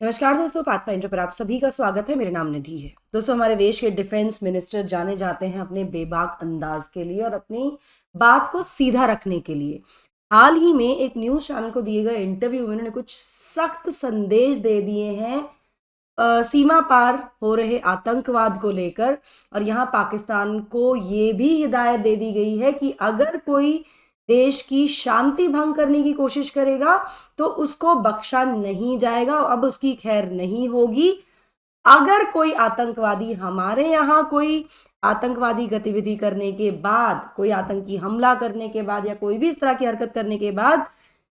नमस्कार दोस्तों, पाथफाइंडर पर आप सभी का स्वागत है। मेरा नाम निधि है। दोस्तों, हमारे देश के डिफेंस मिनिस्टर जाने जाते हैं अपने बेबाक अंदाज के लिए और अपनी बात को सीधा रखने के लिए। हाल ही में एक न्यूज चैनल को दिए गए इंटरव्यू में उन्होंने कुछ सख्त संदेश दे दिए हैं सीमा पार हो रहे आतंकवाद को लेकर। और यहाँ पाकिस्तान को ये भी हिदायत दे दी गई है कि अगर कोई देश की शांति भंग करने की कोशिश करेगा तो उसको बख्शा नहीं जाएगा, अब उसकी खैर नहीं होगी। अगर कोई आतंकवादी हमारे यहाँ कोई आतंकवादी गतिविधि करने के बाद, कोई आतंकी हमला करने के बाद या कोई भी इस तरह की हरकत करने के बाद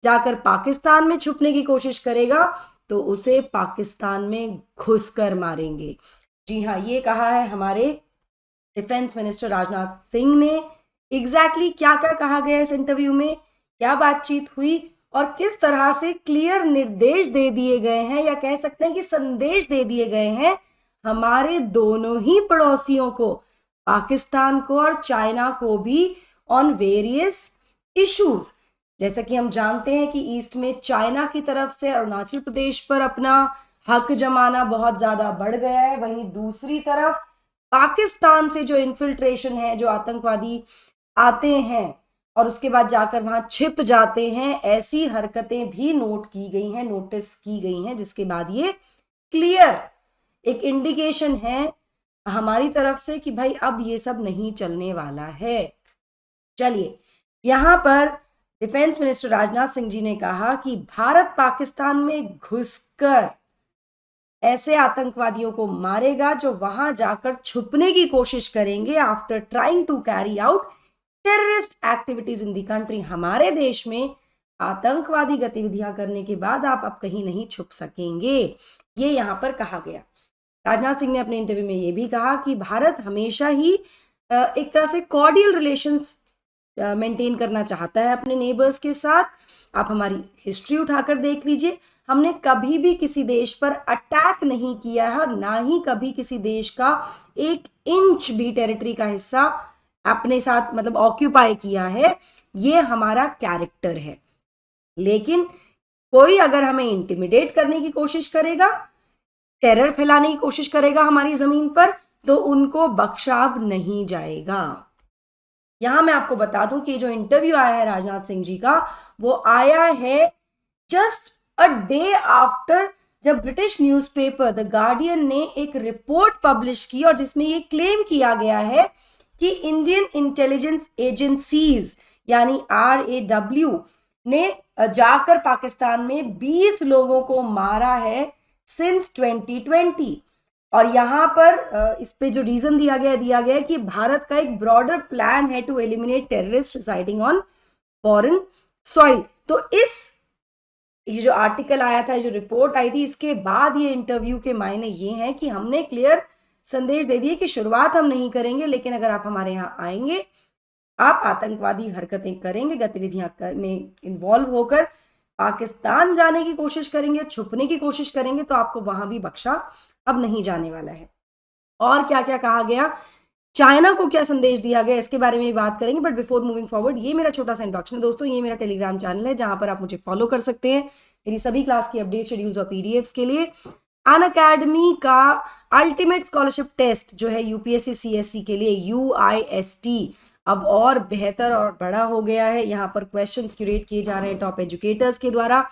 जाकर पाकिस्तान में छुपने की कोशिश करेगा तो उसे पाकिस्तान में घुसकर मारेंगे। जी हाँ, ये कहा है हमारे डिफेंस मिनिस्टर राजनाथ सिंह ने। एग्जैक्टली क्या क्या कहा गया इस इंटरव्यू में, क्या बातचीत हुई और किस तरह से क्लियर निर्देश दे दिए गए हैं या कह सकते हैं कि संदेश दे दिए गए हैं हमारे दोनों ही पड़ोसियों को, पाकिस्तान को और चाइना को भी, ऑन वेरियस इश्यूज। जैसा कि हम जानते हैं कि ईस्ट में चाइना की तरफ से अरुणाचल प्रदेश पर अपना हक जमाना बहुत ज्यादा बढ़ गया है, वहीं दूसरी तरफ पाकिस्तान से जो इन्फिल्ट्रेशन है, जो आतंकवादी आते हैं और उसके बाद जाकर वहां छिप जाते हैं, ऐसी हरकतें भी नोट की गई हैं, नोटिस की गई हैं, जिसके बाद ये क्लियर एक इंडिकेशन है हमारी तरफ से कि भाई अब ये सब नहीं चलने वाला है। चलिए, यहां पर डिफेंस मिनिस्टर राजनाथ सिंह जी ने कहा कि भारत पाकिस्तान में घुसकर ऐसे आतंकवादियों को मारेगा जो वहां जाकर छुपने की कोशिश करेंगे after trying to carry out terrorist activities in the country. हमारे देश में आतंकवादी गतिविधियां करने के बाद आप अब कहीं नहीं छुप सकेंगे, ये यहां पर कहा गया। राजनाथ सिंह ने अपने इंटरव्यू में यह भी कहा कि भारत हमेशा ही एक तरह से कॉर्डियल रिलेशंस मेंटेन करना चाहता है अपने नेबर्स के साथ। आप हमारी हिस्ट्री उठाकर देख लीजिए, हमने कभी भी किसी देश पर अटैक नहीं किया है और ना ही कभी किसी देश का 1 इंच भी टेरिटरी का हिस्सा अपने साथ मतलब ऑक्यूपाई किया है। ये हमारा कैरेक्टर है। लेकिन कोई अगर हमें इंटिमिडेट करने की कोशिश करेगा, टेरर फैलाने की कोशिश करेगा हमारी जमीन पर, तो उनको बख्शा नहीं जाएगा। यहां मैं आपको बता दूं कि जो इंटरव्यू आया है राजनाथ सिंह जी का, वो आया है जस्ट अ डे आफ्टर जब ब्रिटिश न्यूज़पेपर द गार्डियन ने एक रिपोर्ट पब्लिश की और जिसमें ये क्लेम किया गया है कि इंडियन इंटेलिजेंस एजेंसीज यानी RAW ने जाकर पाकिस्तान में 20 लोगों को मारा है सिंस 2020। और यहां पर इस पे जो रीजन दिया गया है कि भारत का एक ब्रॉडर प्लान है to eliminate terrorist residing on foreign soil. तो ये जो आर्टिकल आया था, जो रिपोर्ट आई थी, इसके बाद ये इंटरव्यू के मायने ये हैं कि हमने क्लियर संदेश दे दिए कि शुरुआत हम नहीं करेंगे, लेकिन अगर आप हमारे यहाँ आएंगे, आप आतंकवादी हरकतें करेंगे, गतिविधियां में इन्वॉल्व होकर पाकिस्तान जाने की कोशिश करेंगे, छुपने की कोशिश करेंगे, तो आपको वहां भी बख्शा अब नहीं जाने वाला है। और क्या क्या कहा गया, चाइना को क्या संदेश दिया गया, इसके बारे में भी बात करेंगे। बट बिफोर मूविंग फॉरवर्ड, ये मेरा छोटा सा इंट्रोडक्शन है दोस्तों। ये मेरा टेलीग्राम चैनल है जहां पर आप मुझे फॉलो कर सकते हैं मेरी सभी क्लास की अपडेट, शेड्यूल्स और PDFs के लिए। अनअकैडमी का अल्टीमेट स्कॉलरशिप टेस्ट जो है UPSC CSC के लिए, UIST, अब और बेहतर और बड़ा हो गया है। यहाँ पर क्वेश्चंस क्यूरेट किए जा रहे हैं टॉप एजुकेटर्स के द्वारा।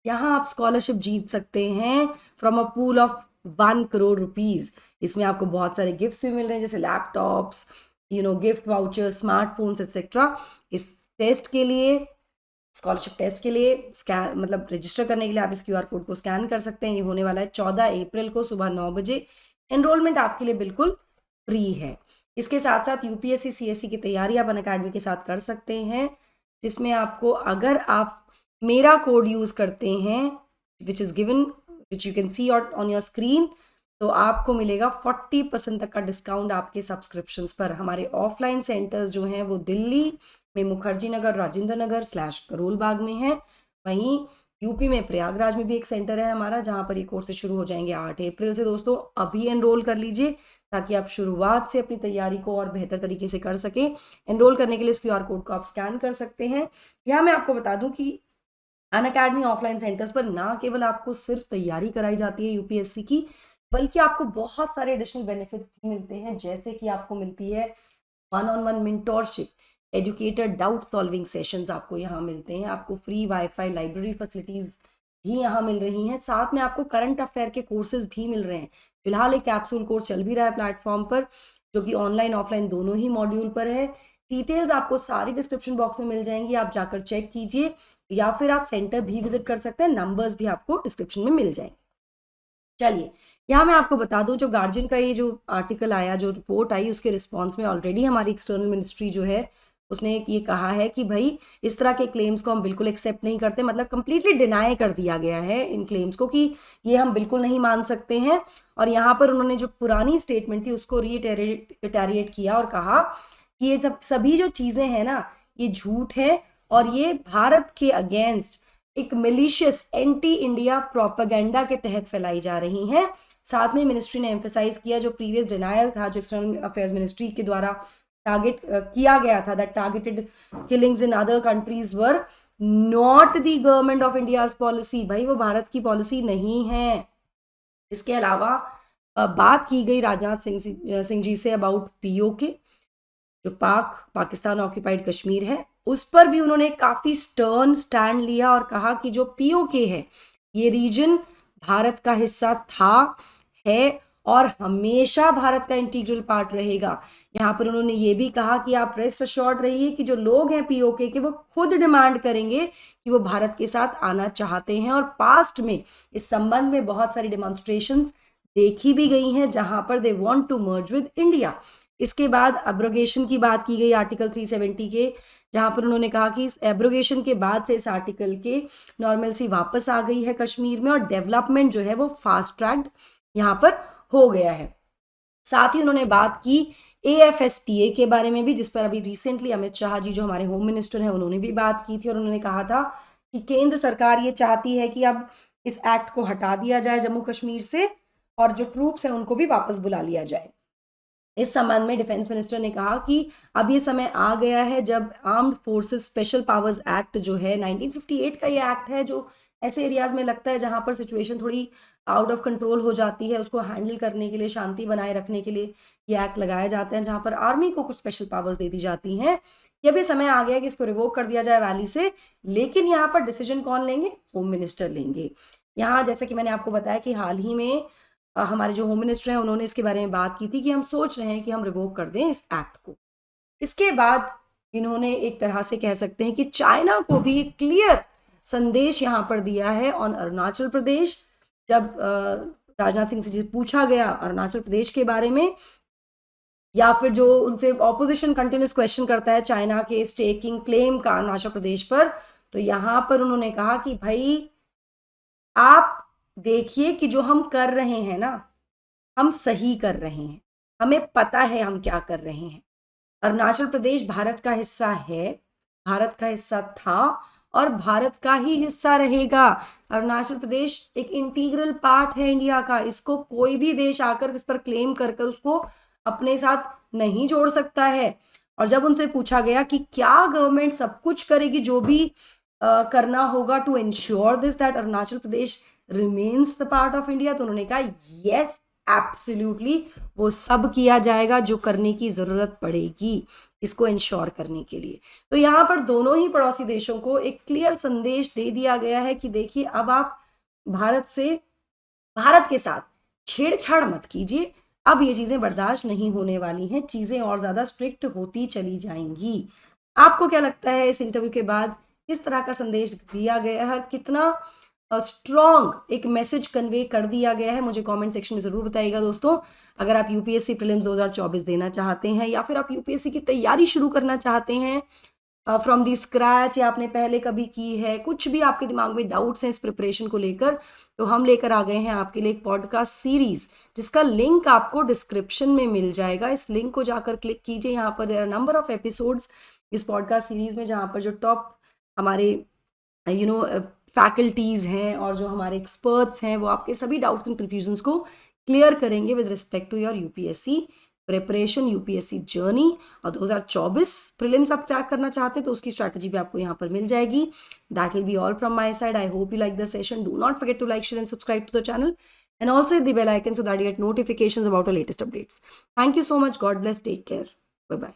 यहाँ आप स्कॉलरशिप जीत सकते हैं from a pool of 1 crore rupees. इसमें आपको बहुत सारे गिफ्ट्स भी मिल रहे हैं, जैसे laptops, gift vouchers, smartphones etcetera. इस टेस्ट के लिए, स्कॉलरशिप टेस्ट के लिए स्कैन मतलब रजिस्टर करने के लिए आप इस QR कोड को स्कैन कर सकते हैं। ये होने वाला है 14 अप्रैल को सुबह 9 बजे। एनरोलमेंट आपके लिए बिल्कुल फ्री है। इसके साथ साथ UPSC CSC की तैयारी आप अनअकैडमी के साथ कर सकते हैं, जिसमें आपको, अगर आप मेरा कोड यूज करते हैं which is given, which you can see on your screen, तो आपको मिलेगा 40% तक का डिस्काउंट आपके सब्सक्रिप्शंस पर। हमारे ऑफलाइन सेंटर्स जो हैं वो दिल्ली में मुखर्जी नगर, राजेंद्र नगर / करोल बाग में है। वहीं यूपी में प्रयागराज में भी एक सेंटर है हमारा, जहां पर ये कोर्सेज शुरू हो जाएंगे 8 अप्रैल से। दोस्तों, अभी एनरोल कर लीजिए ताकि आप शुरुआत से अपनी तैयारी को और बेहतर तरीके से कर सकें। एनरोल करने के लिए इस QR कोड को आप स्कैन कर सकते हैं। यहाँ मैं आपको बता दूं कि अन अकेडमी ऑफलाइन सेंटर्स पर ना केवल आपको सिर्फ तैयारी कराई जाती है यूपीएससी की, बल्कि आपको बहुत सारे एडिशनल बेनिफिट्स भी मिलते हैं, जैसे कि आपको मिलती है one on one mentorship, educated doubt solving sessions आपको यहाँ मिलते हैं, आपको फ्री वाईफाई लाइब्रेरी फैसिलिटीज भी यहाँ मिल रही हैं, साथ में आपको करंट अफेयर के कोर्सेज भी मिल रहे हैं। फिलहाल एक कैप्सूल कोर्स चल भी रहा है प्लेटफॉर्म पर, जो कि ऑनलाइन ऑफलाइन दोनों ही मॉड्यूल पर है। डिटेल्स आपको सारी डिस्क्रिप्शन बॉक्स में मिल जाएंगी, आप जाकर चेक कीजिए, या फिर आप सेंटर भी विजिट कर सकते हैं, नंबर्स भी आपको डिस्क्रिप्शन में मिल जाएंगे। चलिए, यहाँ मैं आपको बता दूं, जो गार्जियन का ये जो आर्टिकल आया, जो रिपोर्ट आई, उसके रिस्पॉन्स में ऑलरेडी हमारी एक्सटर्नल मिनिस्ट्री जो है उसने ये कहा है कि भाई इस तरह के क्लेम्स को हम बिल्कुल एक्सेप्ट नहीं करते, मतलब कंप्लीटली डिनाई कर दिया गया है इन क्लेम्स को कि ये हम बिल्कुल नहीं मान सकते हैं। और यहाँ पर उन्होंने जो पुरानी स्टेटमेंट थी उसको रीटेरिएट किया और कहा कि ये सभी जो चीज़ें हैं ना, ये झूठ है और ये भारत के अगेंस्ट एक मिलिशियस एंटी इंडिया प्रोपेगेंडा के तहत फैलाई जा रही हैं। साथ में मिनिस्ट्री ने एम्फेसाइज किया जो प्रीवियस डिनायल था, जो एक्सटर्नल अफेयर्स मिनिस्ट्री के द्वारा टारगेट किया गया था, that targeted killings in other countries were not the government of India's policy. भाई वो भारत की पॉलिसी नहीं है। इसके अलावा बात की गई Rajnath Singh ji say about PoK, जो पाकिस्तान ऑक्यूपाइड कश्मीर है, उस पर भी उन्होंने काफी स्टर्न स्टैंड लिया और कहा कि जो पीओके है ये रीजन भारत का हिस्सा था, है और हमेशा भारत का इंटीग्रल पार्ट रहेगा। यहाँ पर उन्होंने ये भी कहा कि आप रेस्ट अश्योर्ड रहिए कि जो लोग हैं पीओके के, वो खुद डिमांड करेंगे कि वो भारत के साथ आना चाहते हैं, और पास्ट में इस संबंध में बहुत सारी डेमोन्स्ट्रेशंस देखी भी गई हैं जहां पर they want to merge with India. इसके बाद एब्रोगेशन की बात की गई आर्टिकल 370 के, जहां पर उन्होंने कहा कि इस एब्रोगेशन के बाद से इस आर्टिकल के नॉर्मलसी वापस आ गई है कश्मीर में, और डेवलपमेंट जो है वो फास्ट ट्रैक्ड यहाँ पर हो गया है। साथ ही उन्होंने बात की AFSPA के बारे में भी, जिस पर अभी रिसेंटली अमित शाह जी जो हमारे होम मिनिस्टर हैं उन्होंने भी बात की थी, और उन्होंने कहा था कि केंद्र सरकार ये चाहती है कि अब इस एक्ट को हटा दिया जाए जम्मू कश्मीर से, और जो ट्रूप्स हैं उनको भी वापस बुला लिया जाए। इस संबंध में डिफेंस मिनिस्टर ने कहा कि अब ये समय आ गया है जब armed forces special powers act जो है 1958 का ये एक्ट है, जो ऐसे एरियाज में लगता है जहां पर सिचुएशन थोड़ी आउट ऑफ कंट्रोल हो जाती है, उसको हैंडल करने के लिए, शांति बनाए रखने के लिए ये एक्ट लगाए जाते हैं, जहां पर आर्मी को कुछ स्पेशल पावर्स दे दी जाती हैं। ये भी समय आ गया कि इसको रिवोक कर दिया जाए वैली से, लेकिन यहाँ पर डिसीजन कौन लेंगे? होम मिनिस्टर लेंगे। यहाँ जैसे कि मैंने आपको बताया कि हाल ही में हमारे जो होम मिनिस्टर हैं उन्होंने इसके बारे में बात की थी कि हम सोच रहे हैं कि हम रिवोक कर दें इस एक्ट को। इसके बाद इन्होंने एक तरह से कह सकते हैं कि चाइना को भी एक क्लियर संदेश यहाँ पर दिया है ऑन अरुणाचल प्रदेश। जब राजनाथ सिंह से पूछा गया अरुणाचल प्रदेश के बारे में, या फिर जो उनसे ऑपोजिशन कंटिन्यूस क्वेश्चन करता है चाइना के स्टेकिंग क्लेम का अरुणाचल प्रदेश पर, तो यहाँ पर उन्होंने कहा कि भाई आप देखिए कि जो हम कर रहे हैं ना, हम सही कर रहे हैं, हमें पता है हम क्या कर रहे हैं। अरुणाचल प्रदेश भारत का हिस्सा है, भारत का हिस्सा था और भारत का ही हिस्सा रहेगा। अरुणाचल प्रदेश एक इंटीग्रल पार्ट है इंडिया का, इसको कोई भी देश आकर इस पर क्लेम कर कर उसको अपने साथ नहीं जोड़ सकता है। और जब उनसे पूछा गया कि क्या गवर्नमेंट सब कुछ करेगी जो भी करना होगा to ensure this that Arunachal Pradesh remains the part of India, तो उन्होंने कहा यस एब्सोल्युटली, वो सब किया जाएगा जो करने की जरूरत पड़ेगी इसको इंश्योर करने के लिए। तो यहाँ पर दोनों ही पड़ोसी देशों को एक क्लियर संदेश दे दिया गया है कि देखिए अब आप भारत के साथ छेड़छाड़ मत कीजिए, अब ये चीजें बर्दाश्त नहीं होने वाली हैं, चीजें और ज्यादा स्ट्रिक्ट होती चली जाएंगी। आपको क्या लगता है इस इंटरव्यू के बाद किस तरह का संदेश दिया गया है, कितना स्ट्रॉन्ग एक मैसेज कन्वे कर दिया गया है? मुझे कमेंट सेक्शन में ज़रूर बताइएगा दोस्तों। अगर आप यूपीएससी प्रीलिम्स 2024 देना चाहते हैं, या फिर आप यूपीएससी की तैयारी शुरू करना चाहते हैं फ्रॉम दी स्क्रैच, या आपने पहले कभी की है, कुछ भी आपके दिमाग में डाउट्स हैं इस प्रिपरेशन को लेकर, तो हम लेकर आ गए हैं आपके लिए एक पॉडकास्ट सीरीज जिसका लिंक आपको डिस्क्रिप्शन में मिल जाएगा। इस लिंक को जाकर क्लिक कीजिए। यहाँ पर there are number of episodes इस पॉडकास्ट सीरीज में, जहाँ पर जो टॉप हमारे फैकल्टीज़ हैं और जो हमारे एक्सपर्ट्स हैं वो आपके सभी डाउट्स एंड कन्फ्यूजन्स को क्लियर करेंगे with respect to your UPSC preparation UPSC journey और 2024 प्रीलिम्स आप क्रैक करना चाहते हैं तो उसकी स्ट्रैटेजी भी आपको यहाँ पर मिल जाएगी. That will be all from my side. I hope you like the session. Do not forget to like, share and subscribe to the channel and also hit the bell icon so that you get notifications about our latest updates. Thank you so much. God bless. Take care. Bye bye.